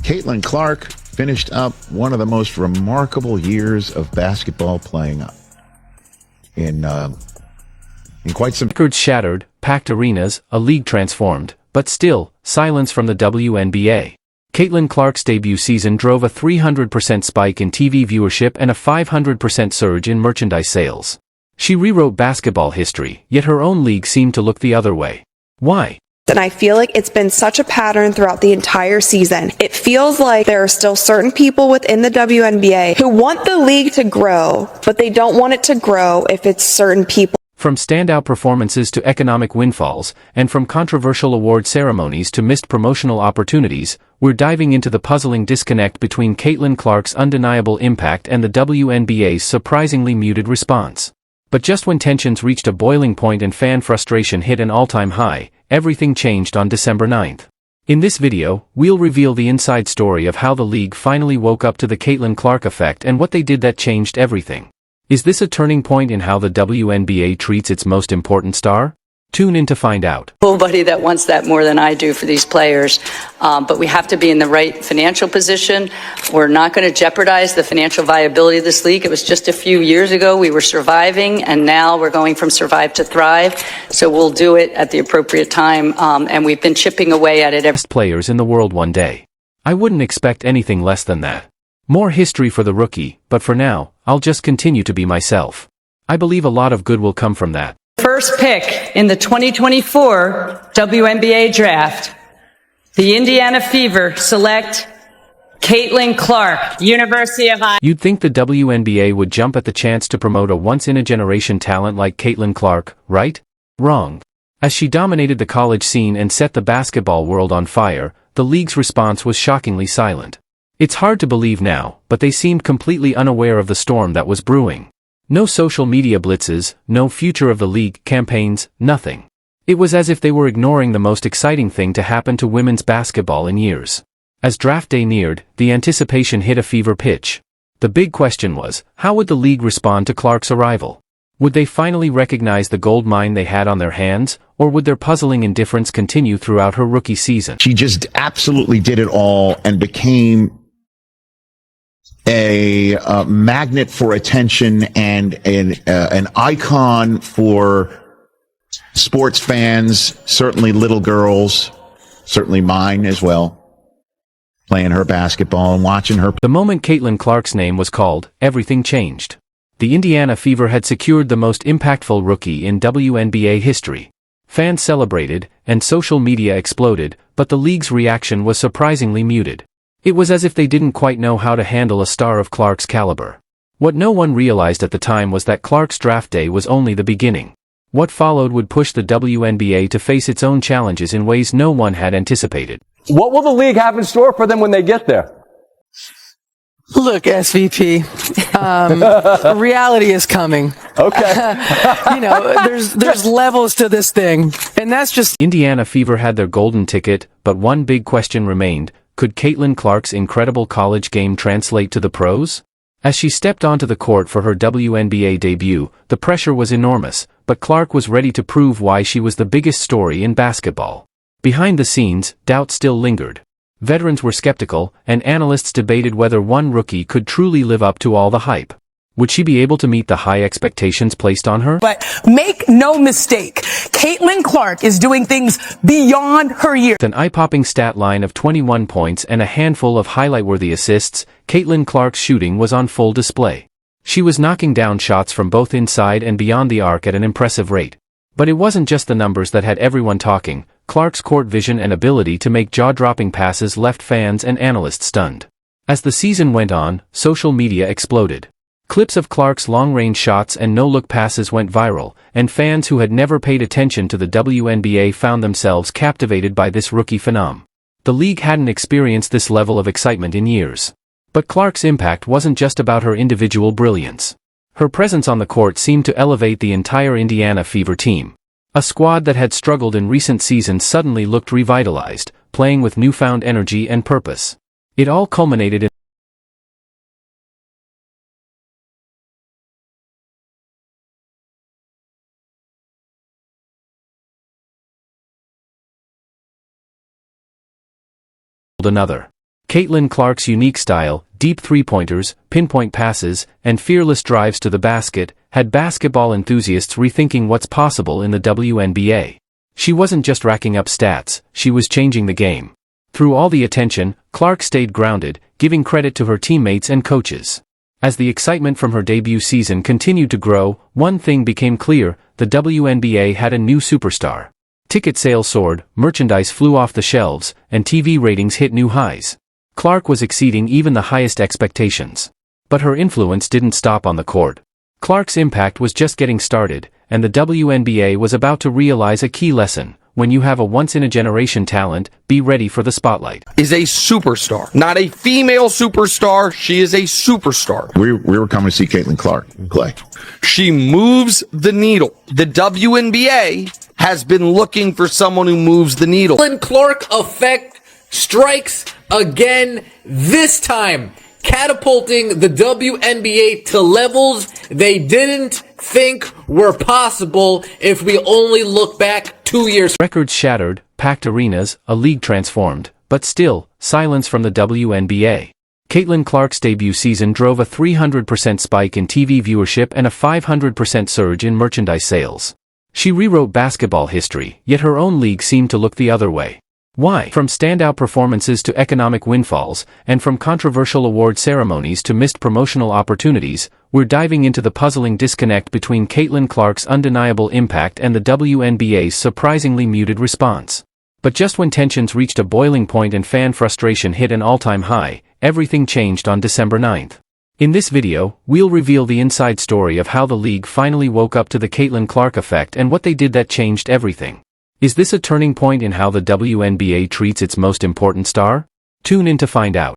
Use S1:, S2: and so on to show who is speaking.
S1: Caitlin Clark finished up one of the most remarkable years of basketball playing in quite some
S2: records shattered, packed arenas, a league transformed, but still, silence from the WNBA. Caitlin Clark's debut season drove a 300% spike in TV viewership and a 500% surge in merchandise sales. She rewrote basketball history, yet her own league seemed to look the other way. Why?
S3: And I feel like it's been such a pattern throughout the entire season. It feels like there are still certain people within the WNBA who want the league to grow, but they don't want it to grow if it's certain people.
S2: From standout performances to economic windfalls, and from controversial award ceremonies to missed promotional opportunities, we're diving into the puzzling disconnect between Caitlin Clark's undeniable impact and the WNBA's surprisingly muted response. But just when tensions reached a boiling point and fan frustration hit an all-time high, everything changed on December 9th. In this video, we'll reveal the inside story of how the league finally woke up to the Caitlin Clark effect and what they did that changed everything. Is this a turning point in how the WNBA treats its most important star? Tune in to find out.
S4: Nobody that wants that more than I do for these players, but we have to be in the right financial position. We're not going to jeopardize the financial viability of this league. It was just a few years ago we were surviving, and now we're going from survive to thrive. So we'll do it at the appropriate time, and we've been chipping away at it.
S2: Best players in the world one day. I wouldn't expect anything less than that. More history for the rookie, but for now, I'll just continue to be myself. I believe a lot of good will come from that.
S4: First pick in the 2024 WNBA draft, the Indiana Fever select Caitlin Clark, University of Iowa.
S2: You'd think the WNBA would jump at the chance to promote a once-in-a-generation talent like Caitlin Clark, right? Wrong. As she dominated the college scene and set the basketball world on fire, the league's response was shockingly silent. It's hard to believe now, but they seemed completely unaware of the storm that was brewing. No social media blitzes, no future of the league campaigns, nothing. It was as if they were ignoring the most exciting thing to happen to women's basketball in years. As draft day neared, the anticipation hit a fever pitch. The big question was, how would the league respond to Clark's arrival? Would they finally recognize the gold mine they had on their hands, or would their puzzling indifference continue throughout her rookie season?
S1: She just absolutely did it all and became a magnet for attention and an icon for sports fans, certainly little girls, certainly mine as well, playing her basketball and watching her.
S2: The moment Caitlin Clark's name was called, everything changed. The Indiana Fever had secured the most impactful rookie in WNBA history. Fans celebrated, and social media exploded, but the league's reaction was surprisingly muted. It was as if they didn't quite know how to handle a star of Clark's caliber. What no one realized at the time was that Clark's draft day was only the beginning. What followed would push the WNBA to face its own challenges in ways no one had anticipated.
S5: What will the league have in store for them when they get there?
S6: Look, SVP, reality is coming.
S5: Okay.
S6: There's levels to this thing, and that's just...
S2: Indiana Fever had their golden ticket, but one big question remained. Could Caitlin Clark's incredible college game translate to the pros? As she stepped onto the court for her WNBA debut, the pressure was enormous, but Clark was ready to prove why she was the biggest story in basketball. Behind the scenes, doubt still lingered. Veterans were skeptical, and analysts debated whether one rookie could truly live up to all the hype. Would she be able to meet the high expectations placed on her?
S7: But make no mistake, Caitlin Clark is doing things beyond her years.
S2: With an eye-popping stat line of 21 points and a handful of highlight-worthy assists, Caitlin Clark's shooting was on full display. She was knocking down shots from both inside and beyond the arc at an impressive rate. But it wasn't just the numbers that had everyone talking. Clark's court vision and ability to make jaw-dropping passes left fans and analysts stunned. As the season went on, social media exploded. Clips of Clark's long-range shots and no-look passes went viral, and fans who had never paid attention to the WNBA found themselves captivated by this rookie phenom. The league hadn't experienced this level of excitement in years. But Clark's impact wasn't just about her individual brilliance. Her presence on the court seemed to elevate the entire Indiana Fever team. A squad that had struggled in recent seasons suddenly looked revitalized, playing with newfound energy and purpose. It all culminated in another. Caitlin Clark's unique style, deep three-pointers, pinpoint passes, and fearless drives to the basket, had basketball enthusiasts rethinking what's possible in the WNBA. She wasn't just racking up stats, she was changing the game. Through all the attention, Clark stayed grounded, giving credit to her teammates and coaches. As the excitement from her debut season continued to grow, one thing became clear: the WNBA had a new superstar. Ticket sales soared, merchandise flew off the shelves, and TV ratings hit new highs. Clark was exceeding even the highest expectations. But her influence didn't stop on the court. Clark's impact was just getting started, and the WNBA was about to realize a key lesson: when you have a once-in-a-generation talent, be ready for the spotlight.
S8: Is a superstar, not a female superstar. She is a superstar.
S1: We were coming to see Caitlin Clark play.
S8: She moves the needle. The WNBA has been looking for someone who moves the needle.
S9: Caitlin Clark effect strikes again, this time catapulting the WNBA to levels they didn't think were possible if we only look back 2 years.
S2: Records shattered, packed arenas, a league transformed, but still, silence from the WNBA. Caitlin Clark's debut season drove a 300% spike in TV viewership and a 500% surge in merchandise sales. She rewrote basketball history, yet her own league seemed to look the other way. Why? From standout performances to economic windfalls, and from controversial award ceremonies to missed promotional opportunities, we're diving into the puzzling disconnect between Caitlin Clark's undeniable impact and the WNBA's surprisingly muted response. But just when tensions reached a boiling point and fan frustration hit an all-time high, everything changed on December 9th. In this video, we'll reveal the inside story of how the league finally woke up to the Caitlin Clark effect and what they did that changed everything. Is this a turning point in how the WNBA treats its most important star? Tune in to find out.